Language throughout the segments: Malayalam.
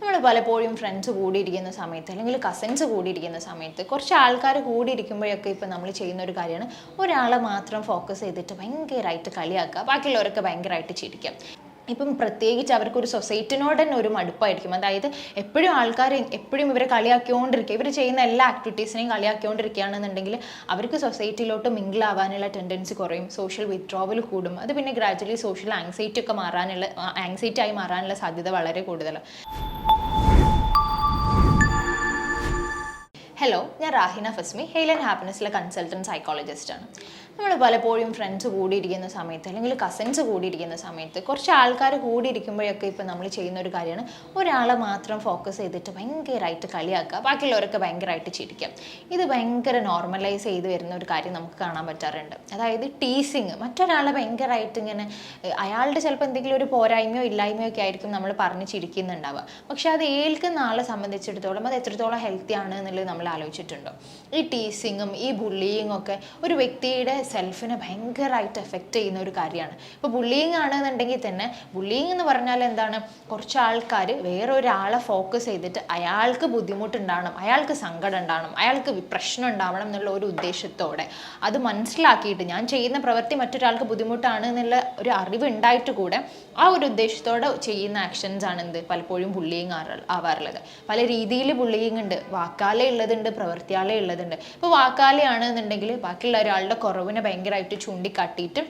നമ്മൾ പലപ്പോഴും ഫ്രണ്ട്സ് കൂടിയിരിക്കുന്ന സമയത്ത് അല്ലെങ്കിൽ കസിൻസ് കൂടിയിരിക്കുന്ന സമയത്ത് കുറച്ച് ആൾക്കാർ കൂടിയിരിക്കുമ്പോഴൊക്കെ ഇപ്പം നമ്മൾ ചെയ്യുന്ന ഒരു കാര്യമാണ് ഒരാളെ മാത്രം ഫോക്കസ് ചെയ്തിട്ട് ഭയങ്കരമായിട്ട് കളിയാക്കുക, ബാക്കിയുള്ളവരൊക്കെ ഭയങ്കരമായിട്ട് ചിരിക്കുക. ഇപ്പം പ്രത്യേകിച്ച് അവർക്കൊരു സൊസൈറ്റിനോട് തന്നെ ഒരു മടുപ്പായിരിക്കും. അതായത് എപ്പോഴും ആൾക്കാർ എപ്പോഴും ഇവരെ കളിയാക്കിക്കൊണ്ടിരിക്കുക, ഇവർ ചെയ്യുന്ന എല്ലാ ആക്ടിവിറ്റീസിനെയും കളിയാക്കിക്കൊണ്ടിരിക്കുകയാണെന്നുണ്ടെങ്കിൽ അവർക്ക് സൊസൈറ്റിയിലോട്ട് മിങ്കിൾ ആവാനുള്ള ടെൻഡൻസി കുറയും, സോഷ്യൽ വിത്ഡ്രോവൽ കൂടും. അത് പിന്നെ ഗ്രാജുവലി സോഷ്യൽ ആങ്സൈറ്റി ആയി മാറാനുള്ള സാധ്യത വളരെ കൂടുതലാണ്. ഹലോ, ഞാൻ റാഹിന ഫസ്മി, ഹെയിൽ ആൻഡ് ഹാപ്പിനെസ്സിലെ കൺസൾട്ടൻറ്റ് സൈക്കോളജിസ്റ്റാണ്. നമ്മൾ പലപ്പോഴും ഫ്രണ്ട്സ് കൂടിയിരിക്കുന്ന സമയത്ത് അല്ലെങ്കിൽ കസിൻസ് കൂടിയിരിക്കുന്ന സമയത്ത് കുറച്ച് ആൾക്കാർ കൂടിയിരിക്കുമ്പോഴൊക്കെ ഇപ്പം നമ്മൾ ചെയ്യുന്ന ഒരു കാര്യമാണ് ഒരാളെ മാത്രം ഫോക്കസ് ചെയ്തിട്ട് ഭയങ്കരമായിട്ട് കളിയാക്കുക, ബാക്കിയുള്ളവരൊക്കെ ഭയങ്കരമായിട്ട് ചിരിക്കുക. ഇത് ഭയങ്കര നോർമലൈസ് ചെയ്ത് വരുന്ന ഒരു കാര്യം നമുക്ക് കാണാൻ പറ്റാറുണ്ട്. അതായത് ടീസിങ്, മറ്റൊരാളെ ഭയങ്കരമായിട്ട് ഇങ്ങനെ അയാളുടെ ചിലപ്പോൾ എന്തെങ്കിലും ഒരു പോരായ്മയോ ഇല്ലായ്മയോ ഒക്കെ ആയിരിക്കും നമ്മൾ പറഞ്ഞ് ചിരിക്കുന്നുണ്ടാവുക. പക്ഷെ അത് ഏൽക്കുന്ന ആളെ സംബന്ധിച്ചിടത്തോളം അത് എത്രത്തോളം ഹെൽത്തി ആണ് എന്നുള്ളത് നമ്മൾ ആലോചിച്ചിട്ടുണ്ടോ? ഈ ടീസിങ്ങും ഈ ബുള്ളിയിങ്ങും ഒക്കെ ഒരു വ്യക്തിയുടെ സെൽഫിനെ ഭയങ്കരമായിട്ട് എഫക്റ്റ് ചെയ്യുന്ന ഒരു കാര്യമാണ്. ഇപ്പോൾ ബുള്ളിയിങ് ആണെന്നുണ്ടെങ്കിൽ തന്നെ, ബുള്ളിയിങ് എന്ന് പറഞ്ഞാൽ എന്താണ്, കുറച്ച് ആൾക്കാർ വേറൊരാളെ ഫോക്കസ് ചെയ്തിട്ട് അയാൾക്ക് ബുദ്ധിമുട്ടുണ്ടാവണം, അയാൾക്ക് സങ്കടം ഉണ്ടാവണം, അയാൾക്ക് പ്രശ്നം ഉണ്ടാവണം എന്നുള്ള ഒരു ഉദ്ദേശത്തോടെ അത് മനസ്സിലാക്കിയിട്ട് ഞാൻ ചെയ്യുന്ന പ്രവൃത്തി മറ്റൊരാൾക്ക് ബുദ്ധിമുട്ടാണ് എന്നുള്ള ഒരു അറിവ് ഉണ്ടായിട്ട് കൂടെ ആ ഒരു ഉദ്ദേശത്തോടെ ചെയ്യുന്ന ആക്ഷൻസ് ആണ് എന്ത് പലപ്പോഴും ബുള്ളിയിങ് ആവാറുള്ളത്. പല രീതിയിൽ ബുള്ളിയിങ് ഉണ്ട്, വാക്കാലേ ഉള്ളതുണ്ട്, പ്രവൃത്തിയാലേ ഉള്ളതുണ്ട്. ഇപ്പോൾ വാക്കാലയാണെന്നുണ്ടെങ്കിൽ ബാക്കിയുള്ള ഒരാളുടെ കുറവിനെ ഭയങ്കരമായിട്ട് ചൂണ്ടിക്കാട്ടിയിട്ട്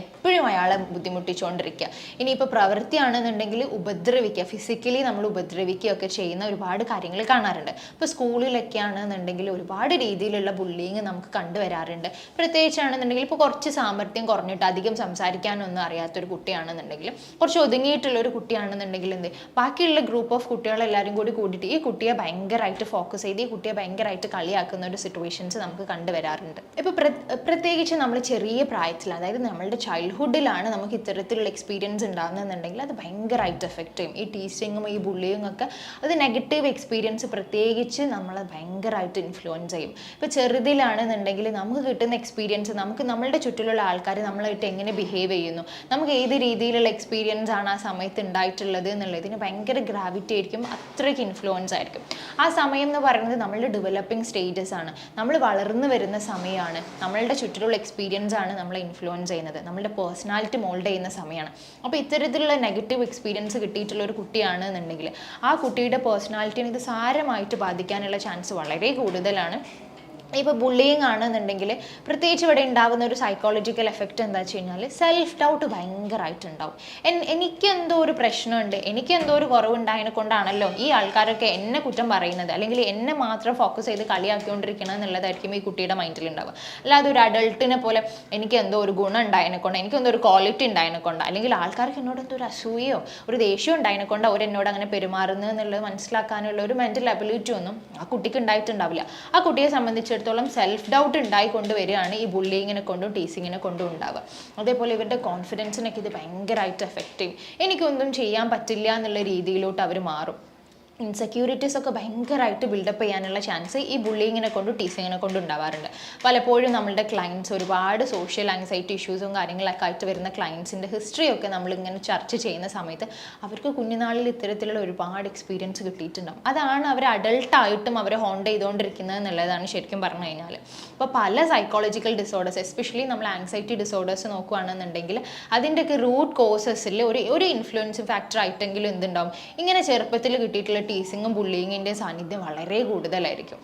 എപ്പോഴും അയാളെ ബുദ്ധിമുട്ടിച്ചുകൊണ്ടിരിക്കുക. ഇനിയിപ്പോൾ പ്രവൃത്തിയാണെന്നുണ്ടെങ്കിൽ ഉപദ്രവിക്കുക, ഫിസിക്കലി നമ്മൾ ഉപദ്രവിക്കുകയൊക്കെ ചെയ്യുന്ന ഒരുപാട് കാര്യങ്ങൾ കാണാറുണ്ട്. ഇപ്പോൾ സ്കൂളിലൊക്കെ ആണെന്നുണ്ടെങ്കിൽ ഒരുപാട് രീതിയിലുള്ള ബുള്ളിങ് നമുക്ക് കണ്ടുവരാറുണ്ട്. പ്രത്യേകിച്ചാണെന്നുണ്ടെങ്കിൽ ഇപ്പോൾ കുറച്ച് സാമർത്ഥ്യം കുറഞ്ഞിട്ട് അധികം സംസാരിക്കാനൊന്നും അറിയാത്തൊരു കുട്ടിയാണെന്നുണ്ടെങ്കിൽ, കുറച്ച് ഒതുങ്ങിയിട്ടുള്ളൊരു കുട്ടിയാണെന്നുണ്ടെങ്കിൽ ബാക്കിയുള്ള ഗ്രൂപ്പ് ഓഫ് കുട്ടികളെല്ലാവരും കൂടിയിട്ട് ഈ കുട്ടിയെ ഭയങ്കരമായിട്ട് ഫോക്കസ് ചെയ്ത് ഈ കുട്ടിയെ ഭയങ്കരമായിട്ട് കളിയാക്കുന്ന ഒരു സിറ്റുവേഷൻസ് നമുക്ക് കണ്ടുവരാറുണ്ട്. ഇപ്പോൾ പ്രത്യേകിച്ച് നമ്മൾ ചെറിയ പ്രായത്തിൽ, അതായത് നമ്മളുടെ ചൈൽഡ്ഹുഡിലാണ് നമുക്ക് ഇത്തരത്തിലുള്ള എക്സ്പീരിയൻസ് ഉണ്ടാകുന്നുണ്ടെങ്കിൽ അത് ഭയങ്കരമായിട്ട് എഫക്റ്റ് ചെയ്യും. ഈ ടീച്ചിങ്ങും ഈ ബുള്ളിങ്ങും ഒക്കെ അത് നെഗറ്റീവ് എക്സ്പീരിയൻസ് പ്രത്യേകിച്ച് നമ്മളെ ഭയങ്കരമായിട്ട് ഇൻഫ്ലുവൻസ് ചെയ്യും. ഇപ്പോൾ ചെറുതിലാണെന്നുണ്ടെങ്കിൽ നമുക്ക് കിട്ടുന്ന എക്സ്പീരിയൻസ്, നമുക്ക് നമ്മളുടെ ചുറ്റിലുള്ള ആൾക്കാർ നമ്മളായിട്ട് എങ്ങനെ ബിഹേവ് ചെയ്യുന്നു, നമുക്ക് ഏത് രീതിയിലുള്ള എക്സ്പീരിയൻസ് ആണ് ആ സമയത്ത് ഉണ്ടായിട്ടുള്ളത് എന്നുള്ളതിന് ഭയങ്കര ഗ്രാവിറ്റി ആയിരിക്കും, അത്രയ്ക്ക് ഇൻഫ്ലുവൻസ് ആയിരിക്കും. ആ സമയം എന്ന് പറയുന്നത് നമ്മളുടെ ഡെവലപ്പിംഗ് സ്റ്റേജസ് ആണ്, നമ്മൾ വളർന്നു വരുന്ന സമയമാണ്, നമ്മളുടെ ചുറ്റിലുള്ള എക്സ്പീരിയൻസ് ആണ് നമ്മളെ ഇൻഫ്ലുവൻസ് ചെയ്യുന്നത്, നമ്മളുടെ പേഴ്സണാലിറ്റി മോൾഡ് ചെയ്യുന്ന സമയമാണ്. അപ്പോൾ ഇത്തരത്തിലുള്ള നെഗറ്റീവ് എക്സ്പീരിയൻസ് കിട്ടിയിട്ടുള്ള ഒരു കുട്ടിയാണെന്നുണ്ടെങ്കിൽ ആ കുട്ടിയുടെ പേഴ്സണാലിറ്റിനെ ഇത് സാരമായിട്ട് ബാധിക്കാനുള്ള ചാൻസ് വളരെ കൂടുതലാണ്. ഇപ്പോൾ ബുള്ളിയിങ് ആണെന്നുണ്ടെങ്കിൽ പ്രത്യേകിച്ച് ഇവിടെ ഉണ്ടാകുന്ന ഒരു സൈക്കോളജിക്കൽ എഫക്റ്റ് എന്താ വെച്ച് കഴിഞ്ഞാൽ സെൽഫ് ഡൗട്ട് ഭയങ്കരമായിട്ടുണ്ടാവും. എനിക്കെന്തോ ഒരു പ്രശ്നമുണ്ട്, എനിക്കെന്തോ ഒരു കുറവുണ്ടായതിനെ കൊണ്ടാണല്ലോ ഈ ആൾക്കാരൊക്കെ എന്നെ കുറ്റം പറയുന്നത്, അല്ലെങ്കിൽ എന്നെ മാത്രം ഫോക്കസ് ചെയ്ത് കളിയാക്കിക്കൊണ്ടിരിക്കണം എന്നുള്ളതായിരിക്കും ഈ കുട്ടിയുടെ മൈൻഡിൽ ഉണ്ടാവുക. അല്ലാതെ ഒരു അഡൾട്ടിനെ പോലെ എനിക്ക് എന്തോ ഒരു ഗുണം ഉണ്ടായതിനെ കൊണ്ട്, എനിക്കെന്തോ ഒരു ക്വാളിറ്റി ഉണ്ടായതിനെ കൊണ്ട്, അല്ലെങ്കിൽ ആൾക്കാർക്ക് എന്നോട് എന്തോ ഒരു അസൂയോ ഒരു ദേഷ്യം ഉണ്ടായതിനെ കൊണ്ട് അവരെന്നോട് അങ്ങനെ പെരുമാറുന്നത് എന്നുള്ളത് മനസ്സിലാക്കാനുള്ള ഒരു മെൻ്റൽ എബിലിറ്റി ഒന്നും ആ കുട്ടിക്ക് ഉണ്ടായിട്ടുണ്ടാവില്ല. ആ കുട്ടിയെ സംബന്ധിച്ചിടത്തോളം സെൽഫ് ഡൗട്ട് ഉണ്ടായിക്കൊണ്ട് വരികയാണ് ഈ ബുള്ളിങ്ങിനെ കൊണ്ടും ടീസിങ്ങിനെ കൊണ്ടും ഉണ്ടാവുക. അതേപോലെ ഇവരുടെ കോൺഫിഡൻസിനൊക്കെ ഇത് ഭയങ്കരമായിട്ട് എഫക്റ്റ് ചെയ്യും. എനിക്കൊന്നും ചെയ്യാൻ പറ്റില്ല എന്നുള്ള രീതിയിലോട്ട് അവർ മാറും. ഇൻസെക്യൂരിറ്റീസ് ഒക്കെ ഭയങ്കരമായിട്ട് ബിൽഡപ്പ് ചെയ്യാനുള്ള ചാൻസ് ഈ ബുള്ളിങ്ങിനെ കൊണ്ടും ടീസിങ്ങിനെ കൊണ്ടും ഉണ്ടാവാറുണ്ട്. പലപ്പോഴും നമ്മളുടെ ക്ലയൻറ്റ്സ് ഒരുപാട് സോഷ്യൽ ആങ്സൈറ്റി ഇഷ്യൂസും കാര്യങ്ങളൊക്കെ ആയിട്ട് വരുന്ന ക്ലയൻസിൻ്റെ ഹിസ്റ്ററിയൊക്കെ നമ്മളിങ്ങനെ ചർച്ച ചെയ്യുന്ന സമയത്ത് അവർക്ക് കുഞ്ഞുനാളിൽ ഇത്തരത്തിലുള്ള ഒരുപാട് എക്സ്പീരിയൻസ് കിട്ടിയിട്ടുണ്ടാകും. അതാണ് അവർ അഡൾട്ടായിട്ടും അവരെ ഹോണ്ട് ചെയ്തുകൊണ്ടിരിക്കുന്നത് എന്നുള്ളതാണ് ശരിക്കും പറഞ്ഞു കഴിഞ്ഞാൽ. അപ്പോൾ പല സൈക്കോളജിക്കൽ ഡിസോർഡേഴ്സ്, എസ്പെഷ്യലി നമ്മൾ ആങ്സൈറ്റി ഡിസോർഡേഴ്സ് നോക്കുകയാണെന്നുണ്ടെങ്കിൽ അതിൻ്റെയൊക്കെ റൂട്ട് കോസസിൽ ഒരു ഇൻഫ്ലുവൻസിങ് ഫാക്ടർ ആയിട്ടെങ്കിലും എന്തുണ്ടാവും, ഇങ്ങനെ ചെറുപ്പത്തിൽ കിട്ടിയിട്ടുള്ള ടീസിങ്ങും ബുള്ളിങ്ങിൻ്റെ സാന്നിധ്യം വളരെ കൂടുതലായിരിക്കും.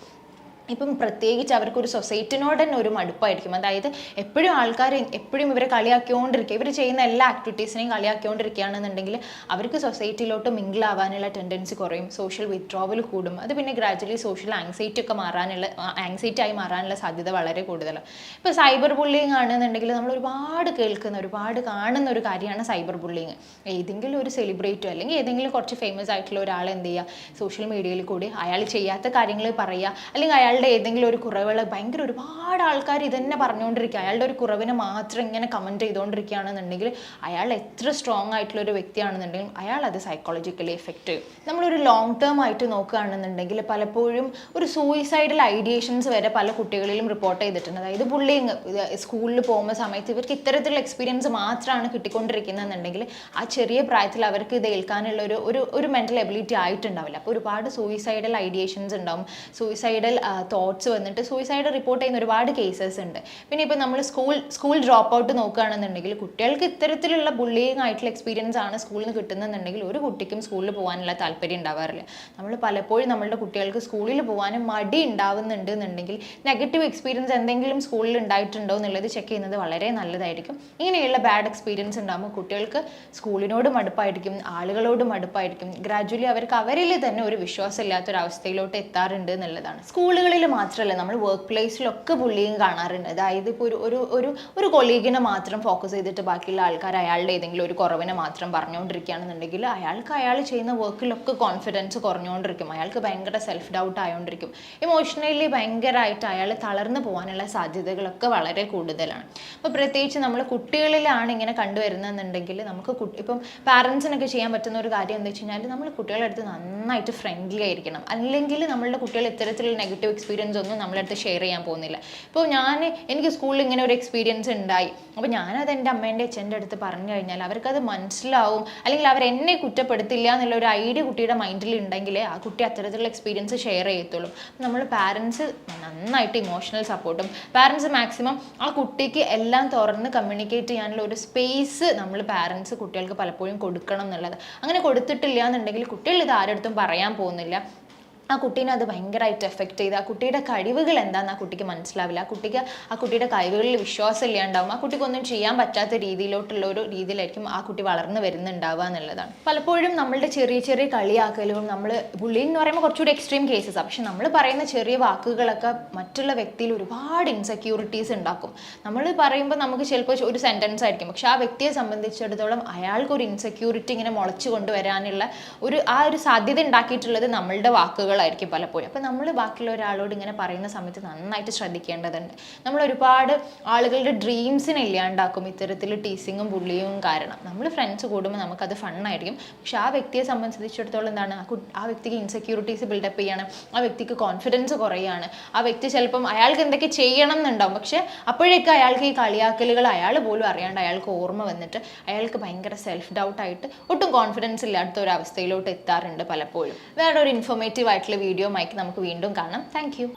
ഇപ്പം പ്രത്യേകിച്ച് അവർക്കൊരു സൊസൈറ്റിനോട് തന്നെ ഒരു മടുപ്പായിരിക്കും. അതായത് എപ്പോഴും ആൾക്കാർ എപ്പോഴും ഇവരെ കളിയാക്കിക്കൊണ്ടിരിക്കുക, ഇവർ ചെയ്യുന്ന എല്ലാ ആക്ടിവിറ്റീസിനെയും കളിയാക്കിക്കൊണ്ടിരിക്കുകയാണെന്നുണ്ടെങ്കിൽ അവർക്ക് സൊസൈറ്റിയിലോട്ട് മിങ്കിൾ ആവാനുള്ള ടെൻഡൻസി കുറയും, സോഷ്യൽ വിത്ഡ്രോവൽ കൂടും. അത് പിന്നെ ഗ്രാജുവലി സോഷ്യൽ ആങ്സൈറ്റി ആയി മാറാനുള്ള സാധ്യത വളരെ കൂടുതലാണ്. ഇപ്പോൾ സൈബർ ബുള്ളിങ് ആണെന്നുണ്ടെങ്കിൽ നമ്മൾ ഒരുപാട് കേൾക്കുന്ന ഒരുപാട് കാണുന്ന ഒരു കാര്യമാണ് സൈബർ ബുള്ളിങ്. ഏതെങ്കിലും ഒരു സെലിബ്രിറ്റിയോ അല്ലെങ്കിൽ ഏതെങ്കിലും കുറച്ച് ഫേമസ് ആയിട്ടുള്ള ഒരാൾ എന്ത് ചെയ്യുക, സോഷ്യൽ മീഡിയയിൽ കൂടി അയാൾ ചെയ്യാത്ത കാര്യങ്ങൾ പറയുക, അല്ലെങ്കിൽ അയാൾ അയാളുടെ ഏതെങ്കിലും ഒരു കുറവുകൾ ഭയങ്കര ഒരുപാട് ആൾക്കാർ ഇതന്നെ പറഞ്ഞുകൊണ്ടിരിക്കുക, അയാളുടെ ഒരു കുറവിനെ മാത്രം ഇങ്ങനെ കമൻറ്റ് ചെയ്തുകൊണ്ടിരിക്കുകയാണെന്നുണ്ടെങ്കിൽ അയാൾ എത്ര സ്ട്രോങ് ആയിട്ടുള്ള ഒരു വ്യക്തിയാണെന്നുണ്ടെങ്കിലും അയാൾ അത് സൈക്കോളജിക്കലി എഫക്റ്റ് ചെയ്യും. നമ്മളൊരു ലോങ് ടേം ആയിട്ട് നോക്കുകയാണെന്നുണ്ടെങ്കിൽ പലപ്പോഴും ഒരു സൂയിസൈഡൽ ഐഡിയേഷൻസ് വരെ പല കുട്ടികളിലും റിപ്പോർട്ട് ചെയ്തിട്ടുണ്ട്. അതായത് ബുള്ളിങ് സ്കൂളിൽ പോകുന്ന സമയത്ത് ഇവർക്ക് ഇത്തരത്തിലുള്ള എക്സ്പീരിയൻസ് മാത്രമാണ് കിട്ടിക്കൊണ്ടിരിക്കുന്നതെന്നുണ്ടെങ്കിൽ ആ ചെറിയ പ്രായത്തിൽ അവർക്ക് ഇത് ഏൽക്കാനുള്ള ഒരു മെൻ്റൽ എബിലിറ്റി ആയിട്ടുണ്ടാവില്ല. അപ്പോൾ ഒരുപാട് സൂയിസൈഡൽ ഐഡിയേഷൻസ് ഉണ്ടാവും, സൂയിസൈഡൽ തോട്ട്സ് വന്നിട്ട് സൂയിസൈഡ് റിപ്പോർട്ട് ചെയ്യുന്ന ഒരുപാട് കേസസ് ഉണ്ട്. പിന്നെ ഇപ്പോൾ നമ്മൾ സ്കൂൾ ഡ്രോപ്പ് ഔട്ട് നോക്കുകയാണെന്നുണ്ടെങ്കിൽ കുട്ടികൾക്ക് ഇത്തരത്തിലുള്ള ബുള്ളിങ് ആയിട്ടുള്ള എക്സ്പീരിയൻസ് ആണ് സ്കൂളിൽ നിന്ന് കിട്ടുന്നതെന്നുണ്ടെങ്കിൽ ഒരു കുട്ടിക്കും സ്കൂളിൽ പോകാനുള്ള താല്പര്യം ഉണ്ടാവാറില്ല. നമ്മൾ പലപ്പോഴും നമ്മളുടെ കുട്ടികൾക്ക് സ്കൂളിൽ പോകാനും മടി ഉണ്ടാവുന്നുണ്ട് എന്നുണ്ടെങ്കിൽ നെഗറ്റീവ് എക്സ്പീരിയൻസ് എന്തെങ്കിലും സ്കൂളിൽ ഉണ്ടായിട്ടുണ്ടോ എന്നുള്ളത് ചെക്ക് ചെയ്യുന്നത് വളരെ നല്ലതായിരിക്കും. ഇങ്ങനെയുള്ള ബാഡ് എക്സ്പീരിയൻസ് ഉണ്ടാകുമ്പോൾ കുട്ടികൾക്ക് സ്കൂളിനോട് മടുപ്പായിരിക്കും, ആളുകളോട് മടുപ്പായിരിക്കും, ഗ്രാജുവലി അവർക്ക് അവരിൽ തന്നെ ഒരു വിശ്വാസമില്ലാത്തൊരവസ്ഥയിലോട്ട് എത്താറുണ്ട് എന്നുള്ളതാണ്. സ്കൂളുകളിൽ മാത്രമല്ല, നമ്മൾ വർക്ക് പ്ലേസിലൊക്കെ ബുള്ളിങ് കാണാറുണ്ട്. അതായത് ഇപ്പോൾ ഒരു കൊളീഗിനെ മാത്രം ഫോക്കസ് ചെയ്തിട്ട് ബാക്കിയുള്ള ആൾക്കാർ അയാളുടെ ഏതെങ്കിലും ഒരു കുറവിനെ മാത്രം പറഞ്ഞുകൊണ്ടിരിക്കുകയാണെന്നുണ്ടെങ്കിൽ അയാൾക്ക് അയാൾ ചെയ്യുന്ന വർക്കിലൊക്കെ കോൺഫിഡൻസ് കുറഞ്ഞുകൊണ്ടിരിക്കും, അയാൾക്ക് ഭയങ്കര സെൽഫ് ഡൗട്ട് ആയോണ്ടിരിക്കും, ഇമോഷണലി ഭയങ്കരമായിട്ട് അയാൾ തളർന്നു പോകാനുള്ള സാധ്യതകളൊക്കെ വളരെ കൂടുതലാണ്. അപ്പോൾ പ്രത്യേകിച്ച് നമ്മൾ കുട്ടികളിലാണ് ഇങ്ങനെ കണ്ടുവരുന്നതെന്നുണ്ടെങ്കിൽ നമുക്ക് ഇപ്പം പാരൻസിനൊക്കെ ചെയ്യാൻ പറ്റുന്ന ഒരു കാര്യം എന്താ വെച്ച് കഴിഞ്ഞാൽ നമ്മൾ കുട്ടികളുടെ അടുത്ത് നന്നായിട്ട് ഫ്രണ്ട്ലി ആയിരിക്കണം. അല്ലെങ്കിൽ നമ്മളുടെ കുട്ടികൾ ഇത്തരത്തിലുള്ള നെഗറ്റീവ് എക്സ്പീരിയൻസ് ഒന്നും നമ്മളെ അടുത്ത് ഷെയർ ചെയ്യാൻ പോകുന്നില്ല. ഇപ്പോൾ എനിക്ക് സ്കൂളിൽ ഇങ്ങനെ ഒരു എക്സ്പീരിയൻസ് ഉണ്ടായി, അപ്പോൾ ഞാനത് എൻ്റെ അമ്മേൻ്റെ അച്ഛൻ്റെ അടുത്ത് പറഞ്ഞു കഴിഞ്ഞാൽ അവർക്കത് മനസ്സിലാവും, അല്ലെങ്കിൽ അവരെന്നെ കുറ്റപ്പെടുത്തില്ല എന്നുള്ള ഒരു ഐഡിയ കുട്ടിയുടെ മൈൻഡിൽ ഉണ്ടെങ്കിലേ ആ കുട്ടി അത്തരത്തിലുള്ള എക്സ്പീരിയൻസ് ഷെയർ ചെയ്യത്തുള്ളൂ. നമ്മൾ പാരൻസ് നന്നായിട്ട് ഇമോഷണൽ സപ്പോർട്ടും പാരൻസ് മാക്സിമം ആ കുട്ടിക്ക് എല്ലാം തുറന്ന് കമ്മ്യൂണിക്കേറ്റ് ചെയ്യാനുള്ള ഒരു സ്പേസ് നമ്മൾ പാരൻസ് കുട്ടികൾക്ക് പലപ്പോഴും കൊടുക്കണം എന്നുള്ളത്. അങ്ങനെ കൊടുത്തിട്ടില്ല എന്നുണ്ടെങ്കിൽ കുട്ടികൾ ഇത് ആരുടെ പറയാൻ പോകുന്നില്ല, ആ കുട്ടീനെ അത് ഭയങ്കരമായിട്ട് എഫക്റ്റ് ചെയ്ത് ആ കുട്ടിയുടെ കഴിവുകൾ എന്താണെന്ന് ആ കുട്ടിക്ക് മനസ്സിലാവില്ല, ആ കുട്ടിയുടെ കഴിവുകളിൽ വിശ്വാസം ഇല്ലാണ്ടാവും, ആ കുട്ടിക്കൊന്നും ചെയ്യാൻ പറ്റാത്ത ഒരു രീതിയിലായിരിക്കും ആ കുട്ടി വളർന്നു വരുന്നുണ്ടാവുക എന്നുള്ളതാണ്. പലപ്പോഴും നമ്മളുടെ ചെറിയ ചെറിയ കളിയാക്കലും, നമ്മൾ ബുള്ളിങ് എന്ന് പറയുമ്പോൾ കുറച്ചുകൂടി എക്സ്ട്രീം കേസസ്, പക്ഷെ നമ്മൾ പറയുന്ന ചെറിയ വാക്കുകളൊക്കെ മറ്റുള്ള വ്യക്തിയിൽ ഒരുപാട് ഇൻസെക്യൂരിറ്റീസ് ഉണ്ടാക്കും. നമ്മൾ പറയുമ്പോൾ നമുക്ക് ചിലപ്പോൾ ഒരു സെൻറ്റൻസ് ആയിരിക്കും, പക്ഷെ ആ വ്യക്തിയെ സംബന്ധിച്ചിടത്തോളം അയാൾക്കൊരു ഇൻസെക്യൂരിറ്റി ഇങ്ങനെ മുളച്ചു കൊണ്ടുവരാനുള്ള ആ ഒരു സാധ്യത ഉണ്ടാക്കിയിട്ടുള്ളത് നമ്മളുടെ വാക്കുകൾ ആയിരിക്കും പലപ്പോഴും. അപ്പോൾ നമ്മൾ ബാക്കിയുള്ള ഒരാളോട് ഇങ്ങനെ പറയുന്ന സമയത്ത് നന്നായിട്ട് ശ്രദ്ധിക്കേണ്ടതുണ്ട്. നമ്മൾ ഒരുപാട് ആളുകളുടെ ഡ്രീംസിനെ ഇല്ലാണ്ടാക്കും ഇത്തരത്തിൽ ടീസിങ്ങും ബുള്ളിയും കാരണം. നമ്മൾ ഫ്രണ്ട്സ് കൂടുമ്പോൾ നമുക്കത് ഫണ്ണായിരിക്കും, പക്ഷെ ആ വ്യക്തിയെ സംബന്ധിച്ചിടത്തോളം എന്താണ്, ആ വ്യക്തിക്ക് ഇൻസെക്യൂരിറ്റീസ് ബിൽഡപ്പ് ചെയ്യാണ്, ആ വ്യക്തിക്ക് കോൺഫിഡൻസ് കുറയാണ്, ആ വ്യക്തി ചിലപ്പം അയാൾക്ക് എന്തൊക്കെ ചെയ്യണം എന്നുണ്ടാവും, പക്ഷെ അപ്പോഴേക്കും അയാൾക്ക് ഈ കളിയാക്കലുകൾ അയാൾ പോലും അറിയാണ്ട് അയാൾക്ക് ഓർമ്മ വന്നിട്ട് അയാൾക്ക് ഭയങ്കര സെൽഫ് ഡൗട്ടായിട്ട് ഒട്ടും കോൺഫിഡൻസ് ഇല്ലാത്ത ഒരു അവസ്ഥയിലോട്ട് എത്താറുണ്ട് പലപ്പോഴും. വേറെ ഒരു ഇൻഫോർമേറ്റീവ് ആയിട്ടുള്ള വീഡിയോ മൈക്ക് നമുക്ക് വീണ്ടും കാണാം. Thank you.